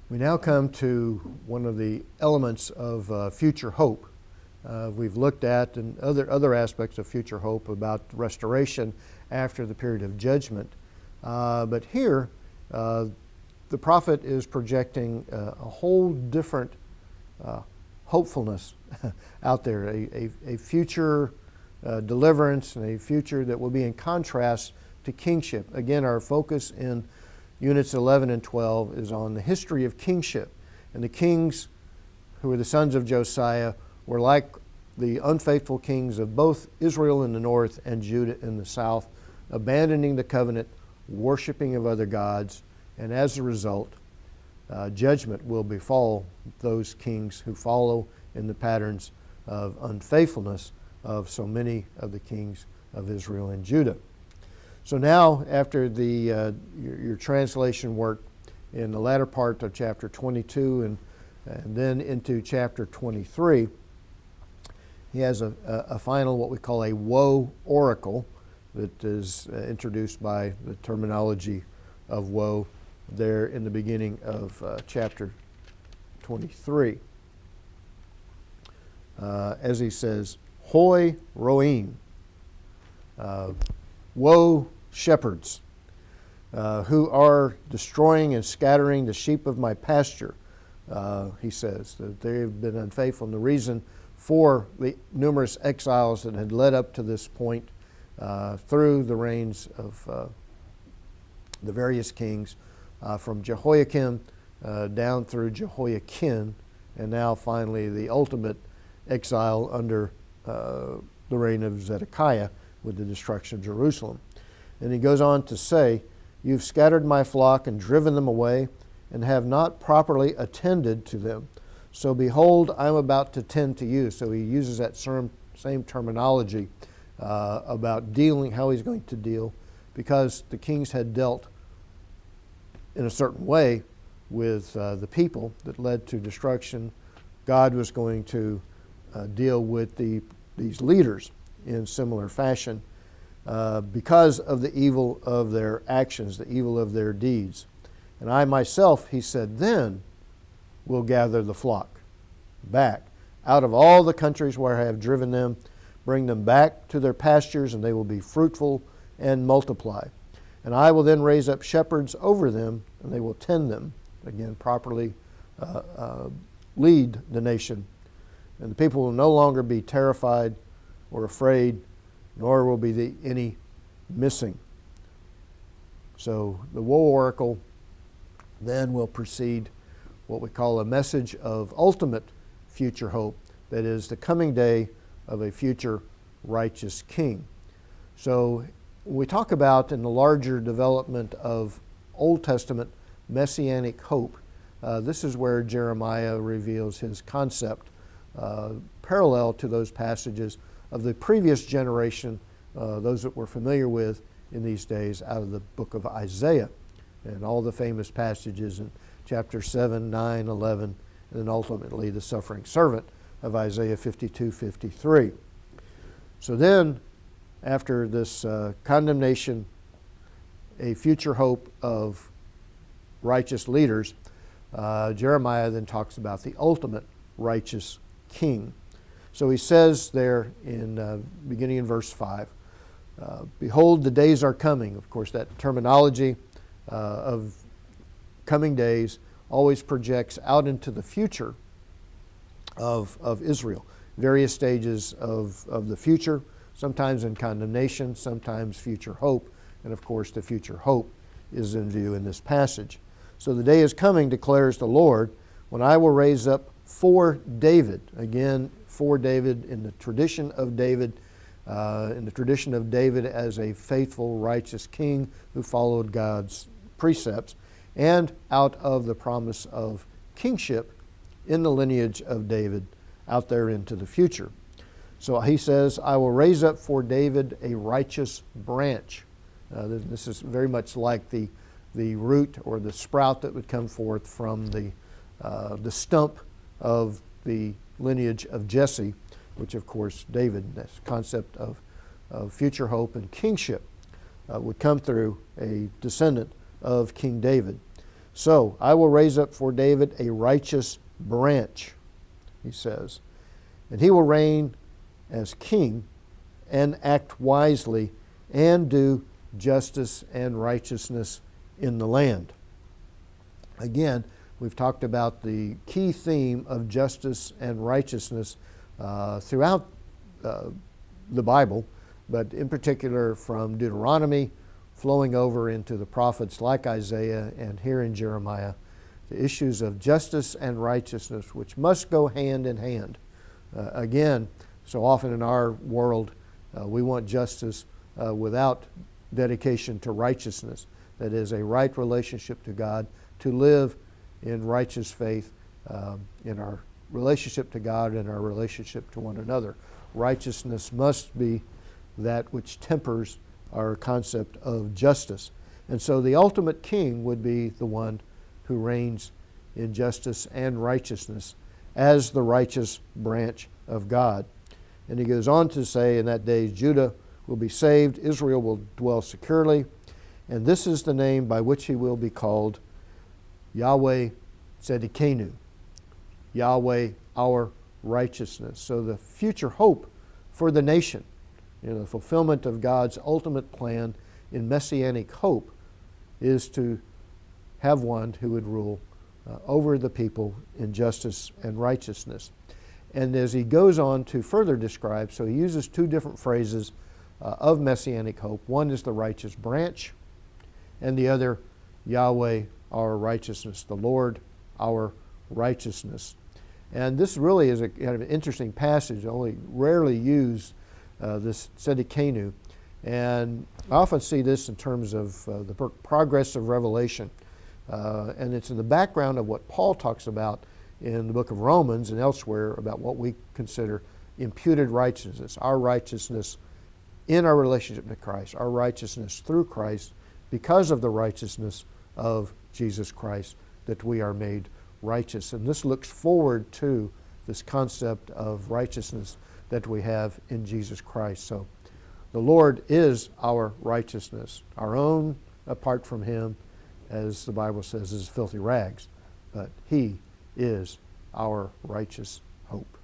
We now come to one of the elements of future hope. We've looked at and other aspects of future hope about restoration after the period of judgment. But here, the prophet is projecting a whole different hopefulness out there, a future deliverance and a future that will be in contrast to kingship. Again, our focus in Units 11 and 12 is on the history of kingship. And the kings who were the sons of Josiah were like the unfaithful kings of both Israel in the north and Judah in the south, abandoning the covenant, worshiping of other gods, and as a result, judgment will befall those kings who follow in the patterns of unfaithfulness of so many of the kings of Israel and Judah. So now, after your translation work in the latter part of chapter 22 and then into chapter 23, he has a final, what we call a woe oracle, that is introduced by the terminology of woe there in the beginning of chapter 23. As he says, Hoi Roim, woe shepherds, who are destroying and scattering the sheep of my pasture. He says that they have been unfaithful. And the reason for the numerous exiles that had led up to this point through the reigns of the various kings, from Jehoiakim down through Jehoiakim, and now finally the ultimate exile under the reign of Zedekiah with the destruction of Jerusalem. And he goes on to say, you've scattered my flock and driven them away, and have not properly attended to them. So behold, I'm about to tend to you. So he uses that same terminology about dealing, how he's going to deal, because the kings had dealt in a certain way with the people that led to destruction. God was going to deal with these leaders in similar fashion because of the evil of their actions, the evil of their deeds. And I myself, he said, then will gather the flock back out of all the countries where I have driven them, bring them back to their pastures, and they will be fruitful and multiply. And I will then raise up shepherds over them, and they will tend them, again, properly lead the nation. And the people will no longer be terrified or afraid, nor will be any missing. So the woe oracle then will precede what we call a message of ultimate future hope, that is the coming day of a future righteous king. So when we talk about in the larger development of Old Testament messianic hope, this is where Jeremiah reveals his concept, parallel to those passages of the previous generation, those that we're familiar with in these days out of the book of Isaiah, and all the famous passages in chapter 7, 9, 11, and then ultimately the suffering servant of Isaiah 52:53. So then, after this condemnation, a future hope of righteous leaders, Jeremiah then talks about the ultimate righteous king. So he says there in beginning in verse 5, behold, the days are coming. Of course, that terminology of coming days always projects out into the future of Israel. Various stages of the future, sometimes in condemnation, sometimes future hope, and of course the future hope is in view in this passage. So the day is coming, declares the Lord, when I will raise up for David, again, for David in the tradition of David, as a faithful, righteous king who followed God's precepts, and out of the promise of kingship in the lineage of David out there into the future. So he says, I will raise up for David a righteous branch. This is very much like the root or the sprout that would come forth from the stump of the lineage of Jesse, which of course David, this concept of future hope and kingship would come through a descendant of King David. So, I will raise up for David a righteous branch, he says, and he will reign as king and act wisely and do justice and righteousness in the land. Again, we've talked about the key theme of justice and righteousness throughout the Bible, but in particular from Deuteronomy flowing over into the prophets like Isaiah and here in Jeremiah, the issues of justice and righteousness, which must go hand in hand. Again, so often in our world, we want justice without dedication to righteousness. That is, a right relationship to God, to live in righteous faith in our relationship to God and our relationship to one another. Righteousness must be that which tempers our concept of justice. And so the ultimate king would be the one who reigns in justice and righteousness as the righteous branch of God. And he goes on to say, in that day Judah will be saved, Israel will dwell securely, and this is the name by which he will be called, Yahweh Tzedekenu, Yahweh our righteousness. So the future hope for the nation, the fulfillment of God's ultimate plan in messianic hope, is to have one who would rule over the people in justice and righteousness. And as he goes on to further describe, so he uses two different phrases of messianic hope. One is the righteous branch, and the other, Yahweh our righteousness, the Lord our righteousness. And this really is a kind of an interesting passage, only rarely used, this Tzedekenu. And I often see this in terms of the progress of Revelation. And it's in the background of what Paul talks about in the book of Romans and elsewhere about what we consider imputed righteousness, our righteousness in our relationship to Christ, our righteousness through Christ because of the righteousness of Jesus Christ, that we are made righteous. And this looks forward to this concept of righteousness that we have in Jesus Christ. So the Lord is our righteousness. Our own, apart from Him, as the Bible says, is filthy rags. But He is our righteous hope.